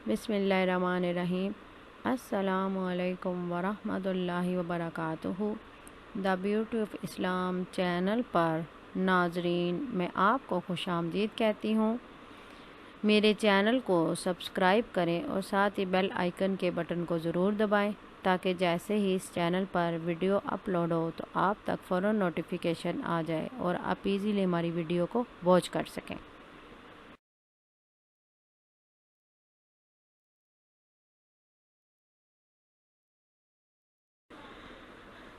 बिस्मिल्लाहिर्रहमानिर्रहीम। अस्सलामु अलैकुम वरहमतुल्लाहि वबरकातुहू। The beauty of Islam channel पर नाजरीन, मैं आपको खुशामदीद कहती हूँ। मेरे चैनल को सब्सक्राइब करें और साथ ही बेल आइकन के बटन को ज़रूर दबाएं ताकि जैसे ही इस चैनल पर वीडियो अपलोड हो तो आप तक फ़ौरन नोटिफिकेशन आ जाए और आप इजीली हमारी वीडियो को वॉच कर सकें।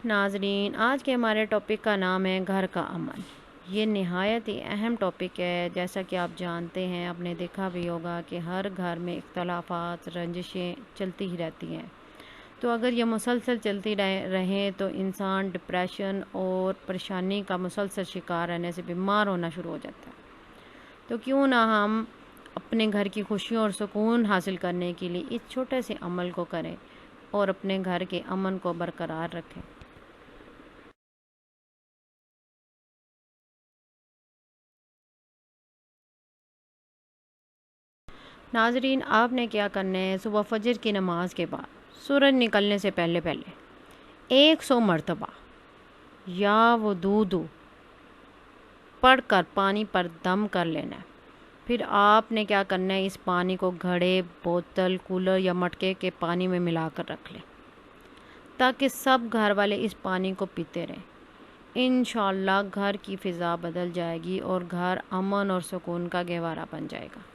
नाजरीन, आज के हमारे टॉपिक का नाम है घर का अमन। ये नहायत ही अहम टॉपिक है। जैसा कि आप जानते हैं, आपने देखा भी होगा कि हर घर में इख्तलाफात, रंजिशें चलती ही रहती हैं। तो अगर ये मुसलसल चलती रहें तो इंसान डिप्रेशन और परेशानी का मुसलसल शिकार रहने से बीमार होना शुरू हो जाता है। तो क्यों ना हम अपने घर की खुशियों और सुकून हासिल करने के लिए इस छोटे से अमल को करें और अपने घर के अमन को बरकरार रखें। नाजरीन, आपने क्या करना है, सुबह फजर की नमाज के बाद सूरज निकलने से पहले पहले 100 मरतबा या वो दूध पढ़कर पानी पर दम कर लेना है। फिर आपने क्या करना है, इस पानी को घड़े, बोतल, कूलर या मटके के पानी में मिलाकर रख लें ताकि सब घर वाले इस पानी को पीते रहें। इंशाअल्लाह घर की फ़िज़ा बदल जाएगी और घर अमन और सुकून का गहवारा बन जाएगा।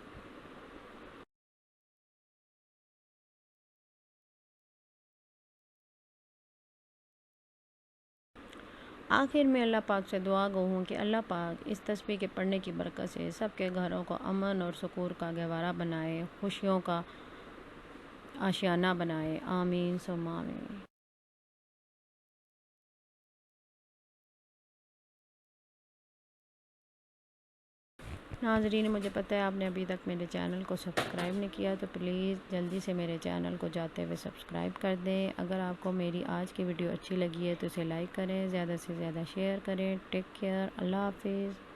आखिर में अल्लाह पाक से दुआ गो हूँ कि अल्लाह पाक इस तस्बीह के पढ़ने की बरकत से सबके घरों को अमन और सुकून का गहवारा बनाए, खुशियों का आशियाना बनाए। आमीन सुम्मा आमीन। नाज़रीन, मुझे पता है आपने अभी तक मेरे चैनल को सब्सक्राइब नहीं किया, तो प्लीज़ जल्दी से मेरे चैनल को जाते हुए सब्सक्राइब कर दें। अगर आपको मेरी आज की वीडियो अच्छी लगी है तो इसे लाइक करें, ज़्यादा से ज़्यादा शेयर करें। टेक केयर, अल्लाह हाफिज़।